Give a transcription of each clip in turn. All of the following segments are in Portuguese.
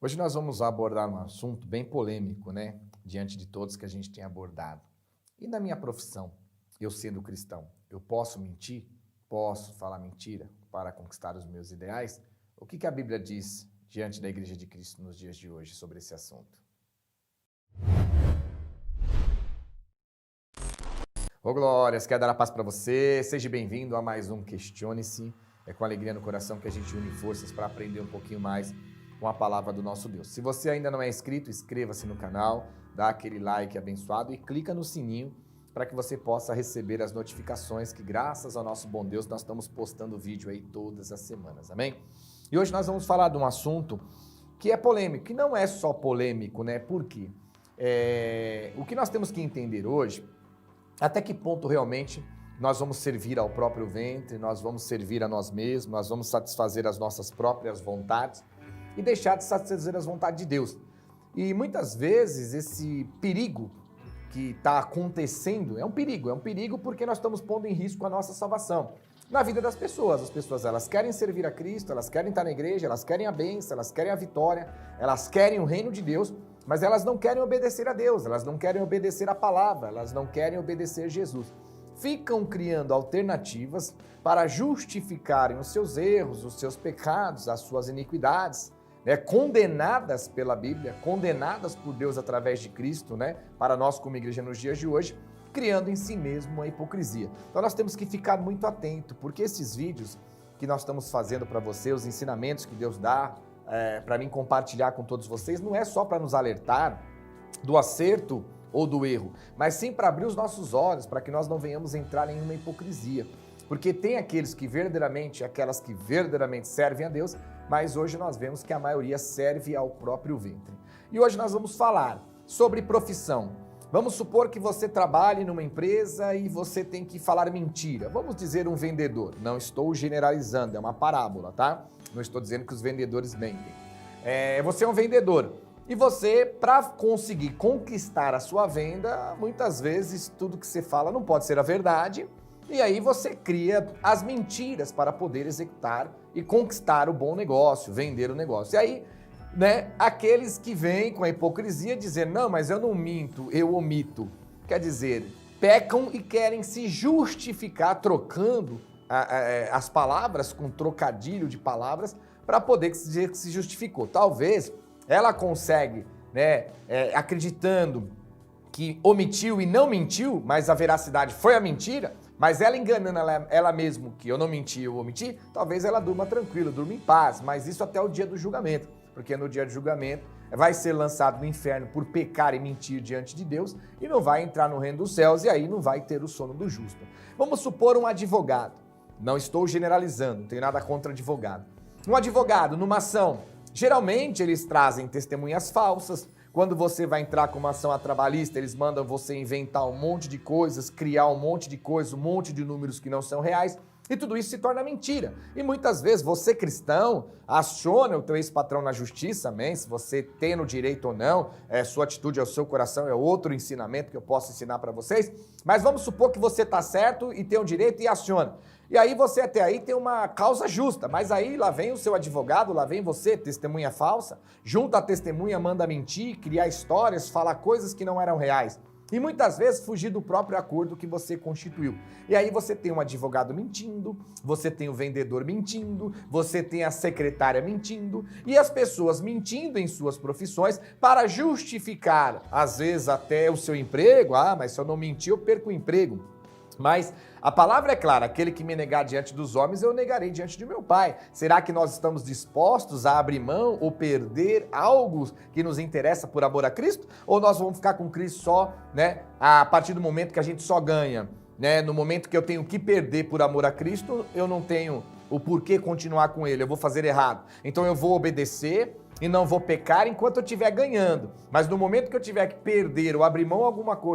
Hoje nós vamos abordar um assunto bem polêmico, né? Diante de todos que a gente tem abordado. E na minha profissão, eu sendo cristão, eu posso mentir? Posso falar mentira para conquistar os meus ideais? O que a Bíblia diz diante da Igreja de Cristo nos dias de hoje sobre esse assunto? Ô glórias, quero dar a paz para você. Seja bem-vindo a mais um Questione-se. É com alegria no coração que a gente une forças para aprender um pouquinho mais com a palavra do nosso Deus. Se você ainda não é inscrito, inscreva-se no canal, dá aquele like abençoado e clica no sininho para que você possa receber as notificações que, graças ao nosso bom Deus, nós estamos postando vídeo aí todas as semanas, amém? E hoje nós vamos falar de um assunto que é polêmico, que não é só polêmico, né? Por quê? O que nós temos que entender hoje, até que ponto realmente nós vamos servir ao próprio ventre, nós vamos servir a nós mesmos, nós vamos satisfazer as nossas próprias vontades e deixar de satisfazer as vontades de Deus. E muitas vezes esse perigo que está acontecendo é um perigo porque nós estamos pondo em risco a nossa salvação. Na vida das pessoas, as pessoas elas querem servir a Cristo, elas querem estar na igreja, elas querem a bênção, elas querem a vitória, elas querem o reino de Deus, mas elas não querem obedecer a Deus, elas não querem obedecer a palavra, elas não querem obedecer a Jesus. Ficam criando alternativas para justificarem os seus erros, os seus pecados, as suas iniquidades, condenadas pela Bíblia, condenadas por Deus através de Cristo, para nós como igreja nos dias de hoje, criando em si mesmo uma hipocrisia. Então nós temos que ficar muito atento, porque esses vídeos que nós estamos fazendo para você, os ensinamentos que Deus dá para mim compartilhar com todos vocês, não é só para nos alertar do acerto ou do erro, mas sim para abrir os nossos olhos, para que nós não venhamos entrar em uma hipocrisia. Porque tem aqueles que verdadeiramente, aquelas que verdadeiramente servem a Deus, mas hoje nós vemos que a maioria serve ao próprio ventre. E hoje nós vamos falar sobre profissão. Vamos supor que você trabalhe numa empresa e você tem que falar mentira. Vamos dizer um vendedor. Não estou generalizando, é uma parábola, tá? Não estou dizendo que os vendedores mentem. Você é um vendedor. E você, para conseguir conquistar a sua venda, muitas vezes tudo que você fala não pode ser a verdade. E aí você cria as mentiras para poder executar e conquistar o bom negócio, vender o negócio. E aí, aqueles que vêm com a hipocrisia dizer, não, mas eu não minto, eu omito. Quer dizer, pecam e querem se justificar trocando as palavras com trocadilho de palavras para poder dizer que se justificou. Talvez ela consegue, acreditando que omitiu e não mentiu, mas a veracidade foi a mentira, mas ela enganando ela mesma que eu não menti, eu omiti, talvez ela durma tranquila, durma em paz, mas isso até o dia do julgamento, porque no dia do julgamento vai ser lançado no inferno por pecar e mentir diante de Deus e não vai entrar no reino dos céus e aí não vai ter o sono do justo. Vamos supor um advogado, não estou generalizando, não tenho nada contra advogado. Um advogado numa ação, geralmente eles trazem testemunhas falsas. Quando você vai entrar com uma ação trabalhista, eles mandam você inventar um monte de coisas, criar um monte de coisas, um monte de números que não são reais, e tudo isso se torna mentira. E muitas vezes você, cristão, aciona o teu ex-patrão na justiça, amém? Se você tem no direito ou não, sua atitude ao seu coração é outro ensinamento que eu posso ensinar para vocês, mas vamos supor que você está certo e tem o direito e aciona. E aí você até aí tem uma causa justa, mas aí lá vem o seu advogado, lá vem você, testemunha falsa, junta a testemunha, manda mentir, criar histórias, falar coisas que não eram reais. E muitas vezes fugir do próprio acordo que você constituiu. E aí você tem um advogado mentindo, você tem o vendedor mentindo, você tem a secretária mentindo, e as pessoas mentindo em suas profissões para justificar, às vezes até o seu emprego. Ah, mas se eu não mentir, eu perco o emprego. Mas a palavra é clara, aquele que me negar diante dos homens, eu negarei diante de meu Pai. Será que nós estamos dispostos a abrir mão ou perder algo que nos interessa por amor a Cristo? Ou nós vamos ficar com Cristo só, a partir do momento que a gente só ganha? No momento que eu tenho que perder por amor a Cristo, eu não tenho o porquê continuar com Ele, eu vou fazer errado. Então eu vou obedecer e não vou pecar enquanto eu estiver ganhando. Mas no momento que eu tiver que perder ou abrir mão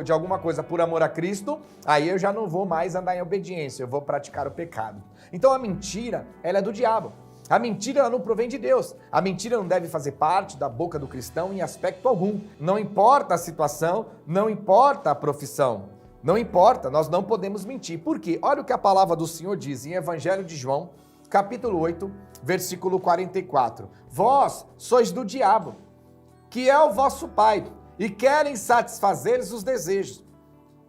de alguma coisa por amor a Cristo, aí eu já não vou mais andar em obediência, eu vou praticar o pecado. Então a mentira, ela é do diabo. A mentira ela não provém de Deus. A mentira não deve fazer parte da boca do cristão em aspecto algum. Não importa a situação, não importa a profissão. Não importa, nós não podemos mentir. Por quê? Olha o que a palavra do Senhor diz em Evangelho de João, capítulo 8, versículo 44. Vós sois do diabo, que é o vosso pai, e querem satisfazer os desejos.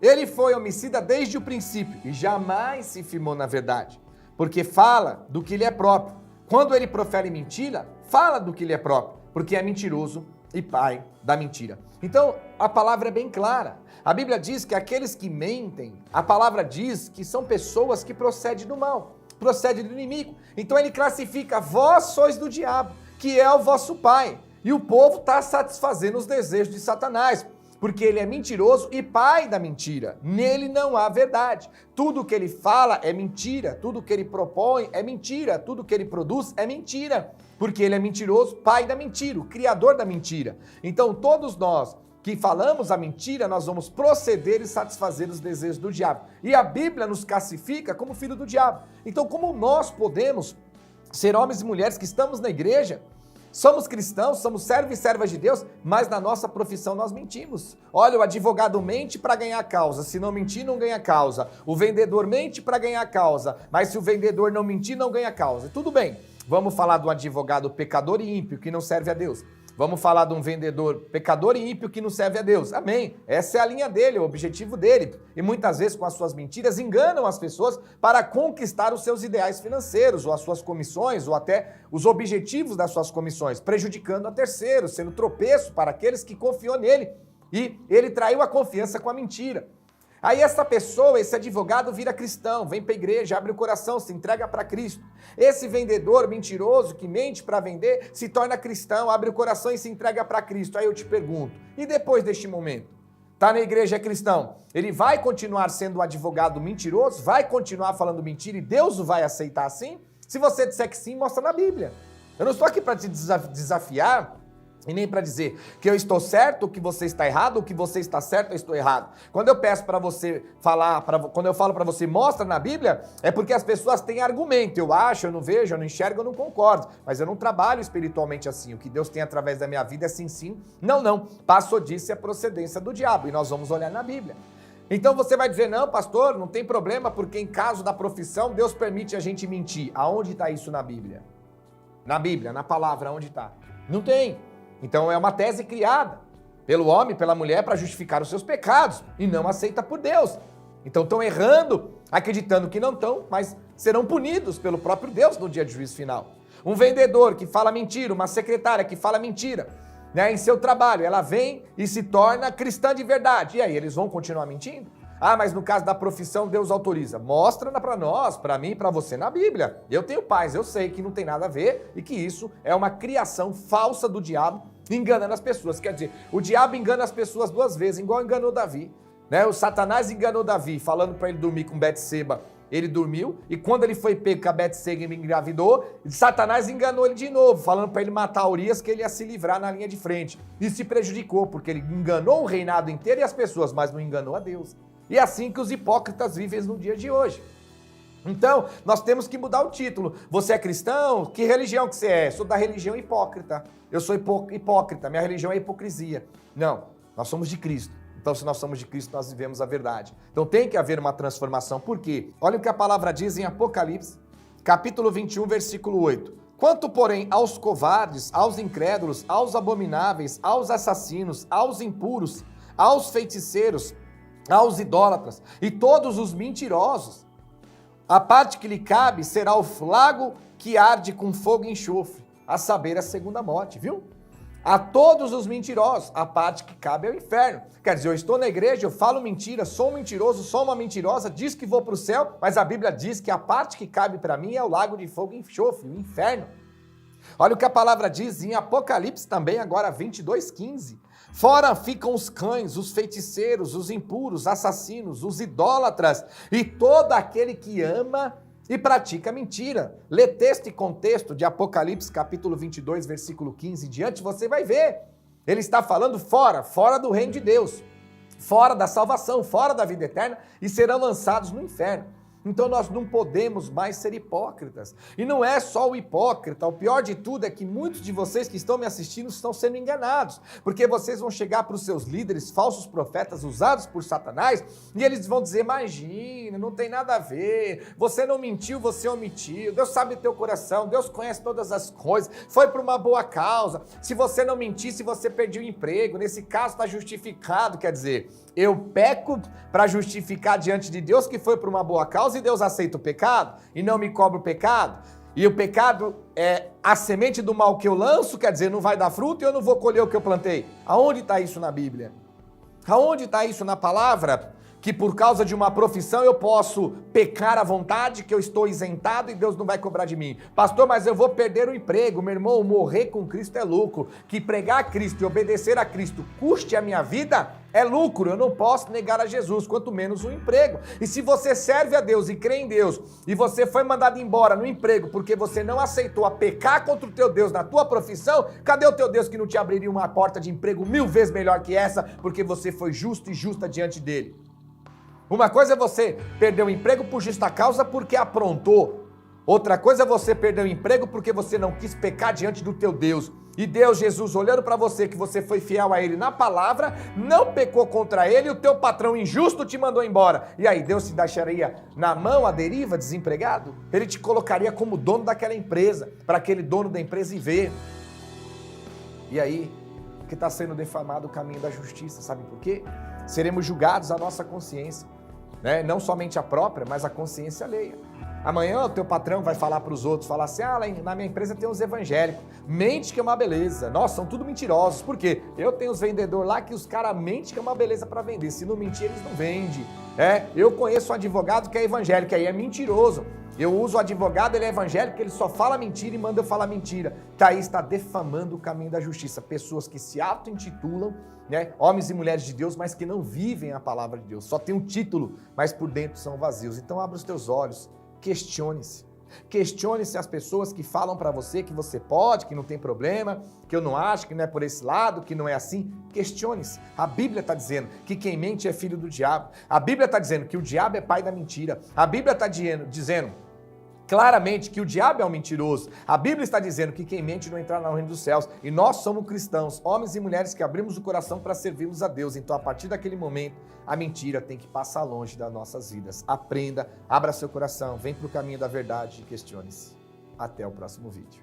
Ele foi homicida desde o princípio e jamais se firmou na verdade, porque fala do que lhe é próprio. Quando ele profere mentira, fala do que lhe é próprio, porque é mentiroso e pai da mentira. Então, a palavra é bem clara. A Bíblia diz que aqueles que mentem, a palavra diz que são pessoas que procedem do mal, procedem do inimigo. Então ele classifica, vós sois do diabo, que é o vosso pai. E o povo está satisfazendo os desejos de Satanás, porque ele é mentiroso e pai da mentira. Nele não há verdade. Tudo que ele fala é mentira, tudo que ele propõe é mentira, tudo que ele produz é mentira, porque ele é mentiroso, pai da mentira, o criador da mentira. Então todos nós que falamos a mentira, nós vamos proceder e satisfazer os desejos do diabo. E a Bíblia nos classifica como filho do diabo. Então como nós podemos ser homens e mulheres que estamos na igreja, somos cristãos, somos servos e servas de Deus, mas na nossa profissão nós mentimos. Olha, o advogado mente para ganhar causa, se não mentir não ganha causa. O vendedor mente para ganhar causa, mas se o vendedor não mentir não ganha causa. Tudo bem, vamos falar do advogado pecador e ímpio que não serve a Deus. Vamos falar de um vendedor pecador e ímpio que não serve a Deus. Amém. Essa é a linha dele, o objetivo dele. E muitas vezes com as suas mentiras enganam as pessoas para conquistar os seus ideais financeiros, ou as suas comissões, ou até os objetivos das suas comissões, prejudicando a terceiros, sendo tropeço para aqueles que confiou nele. E ele traiu a confiança com a mentira. Aí essa pessoa, esse advogado vira cristão, vem para a igreja, abre o coração, se entrega para Cristo. Esse vendedor mentiroso que mente para vender, se torna cristão, abre o coração e se entrega para Cristo. Aí eu te pergunto, e depois deste momento? Tá na igreja, é cristão, ele vai continuar sendo um advogado mentiroso? Vai continuar falando mentira e Deus o vai aceitar assim? Se você disser que sim, mostra na Bíblia. Eu não estou aqui para te desafiar, e nem para dizer que eu estou certo, que você está errado, ou que você está certo, eu estou errado. Quando eu peço para você falar, quando eu falo para você, mostra na Bíblia, é porque as pessoas têm argumento. Eu acho, eu não vejo, eu não enxergo, eu não concordo. Mas eu não trabalho espiritualmente assim. O que Deus tem através da minha vida é sim, sim, não, não. Passou disso é a procedência do diabo. E nós vamos olhar na Bíblia. Então você vai dizer, não, pastor, não tem problema, porque em caso da profissão, Deus permite a gente mentir. Aonde está isso na Bíblia? Na Bíblia, na palavra, onde está? Não tem. Então é uma tese criada pelo homem, pela mulher, para justificar os seus pecados e não aceita por Deus. Então estão errando, acreditando que não estão, mas serão punidos pelo próprio Deus no dia de juízo final. Um vendedor que fala mentira, uma secretária que fala mentira, né, em seu trabalho, ela vem e se torna cristã de verdade. E aí, eles vão continuar mentindo? Ah, mas no caso da profissão, Deus autoriza. Mostra para nós, para mim e para você na Bíblia. Eu tenho paz, eu sei que não tem nada a ver e que isso é uma criação falsa do diabo, enganando as pessoas. Quer dizer, o diabo engana as pessoas duas vezes, igual enganou Davi. Né? O Satanás enganou Davi, falando para ele dormir com Betseba. Ele dormiu, e quando ele foi pego com a Betseba engravidou, Satanás enganou ele de novo, falando para ele matar Urias, que ele ia se livrar na linha de frente. E se prejudicou, porque ele enganou o reinado inteiro e as pessoas, mas não enganou a Deus. E é assim que os hipócritas vivem no dia de hoje. Então, nós temos que mudar o título. Você é cristão? Que religião que você é? Sou da religião hipócrita. Eu sou hipócrita, minha religião é hipocrisia. Não, nós somos de Cristo. Então, se nós somos de Cristo, nós vivemos a verdade. Então, tem que haver uma transformação. Por quê? Olha o que a palavra diz em Apocalipse, capítulo 21, versículo 8. Quanto, porém, aos covardes, aos incrédulos, aos abomináveis, aos assassinos, aos impuros, aos feiticeiros, aos idólatras e todos os mentirosos, a parte que lhe cabe será o flago que arde com fogo e enxofre, a saber, a segunda morte, viu? A todos os mentirosos, a parte que cabe é o inferno. Quer dizer, eu estou na igreja, eu falo mentira, sou um mentiroso, sou uma mentirosa, diz que vou para o céu, mas a Bíblia diz que a parte que cabe para mim é o lago de fogo e enxofre, o inferno. Olha o que a palavra diz em Apocalipse também, agora 22:15. Fora ficam os cães, os feiticeiros, os impuros, assassinos, os idólatras e todo aquele que ama e pratica mentira. Lê texto e contexto de Apocalipse capítulo 22, versículo 15 em diante, você vai ver. Ele está falando fora do reino de Deus, fora da salvação, fora da vida eterna e serão lançados no inferno. Então nós não podemos mais ser hipócritas. E não é só o hipócrita, o pior de tudo é que muitos de vocês que estão me assistindo estão sendo enganados, porque vocês vão chegar para os seus líderes, falsos profetas usados por Satanás, e eles vão dizer: imagina, não tem nada a ver, você não mentiu, você omitiu, Deus sabe teu coração, Deus conhece todas as coisas, foi por uma boa causa, se você não mentisse, você perdeu o emprego, nesse caso está justificado. Quer dizer, eu peco para justificar diante de Deus que foi por uma boa causa e Deus aceita o pecado e não me cobra o pecado. E o pecado é a semente do mal que eu lanço, quer dizer, não vai dar fruto e eu não vou colher o que eu plantei. Aonde está isso na Bíblia? Aonde está isso na palavra? Que por causa de uma profissão eu posso pecar à vontade, que eu estou isentado e Deus não vai cobrar de mim. Pastor, mas eu vou perder o emprego. Meu irmão, morrer com Cristo é lucro. Que pregar a Cristo e obedecer a Cristo custe a minha vida é lucro. Eu não posso negar a Jesus, quanto menos um emprego. E se você serve a Deus e crê em Deus e você foi mandado embora no emprego porque você não aceitou a pecar contra o teu Deus na tua profissão, cadê o teu Deus que não te abriria uma porta de emprego 1000 vezes melhor que essa porque você foi justo e justa diante dele? Uma coisa é você perder o emprego por justa causa porque aprontou. Outra coisa é você perder o emprego porque você não quis pecar diante do teu Deus. E Deus, Jesus, olhando para você, que você foi fiel a Ele na palavra, não pecou contra Ele, e o teu patrão injusto te mandou embora. E aí, Deus te deixaria na mão, à deriva, desempregado? Ele te colocaria como dono daquela empresa, para aquele dono da empresa ir ver. E aí, que está sendo defamado o caminho da justiça, sabe por quê? Seremos julgados a nossa consciência, né? Não somente a própria, mas a consciência alheia. Amanhã o teu patrão vai falar para os outros, falar assim: ah, lá na minha empresa tem uns evangélicos, mente que é uma beleza. Nossa, são tudo mentirosos. Por quê? Eu tenho os vendedores lá que os caras mentem que é uma beleza para vender. Se não mentir, eles não vendem. Eu conheço um advogado que é evangélico, aí é mentiroso. Eu uso o advogado, ele é evangélico, ele só fala mentira e manda eu falar mentira. Tá aí, está defamando o caminho da justiça. Pessoas que se auto-intitulam, né, homens e mulheres de Deus, mas que não vivem a palavra de Deus. Só tem um título, mas por dentro são vazios. Então abra os teus olhos, questione-se. Questione-se as pessoas que falam para você que você pode, que não tem problema, que eu não acho, que não é por esse lado, que não é assim. Questione-se. A Bíblia está dizendo que quem mente é filho do diabo. A Bíblia está dizendo que o diabo é pai da mentira. A Bíblia está dizendo claramente que o diabo é um mentiroso. A Bíblia está dizendo que quem mente não entrará no reino dos céus. E nós somos cristãos, homens e mulheres que abrimos o coração para servirmos a Deus. Então, a partir daquele momento, a mentira tem que passar longe das nossas vidas. Aprenda, abra seu coração, vem para o caminho da verdade e questione-se. Até o próximo vídeo.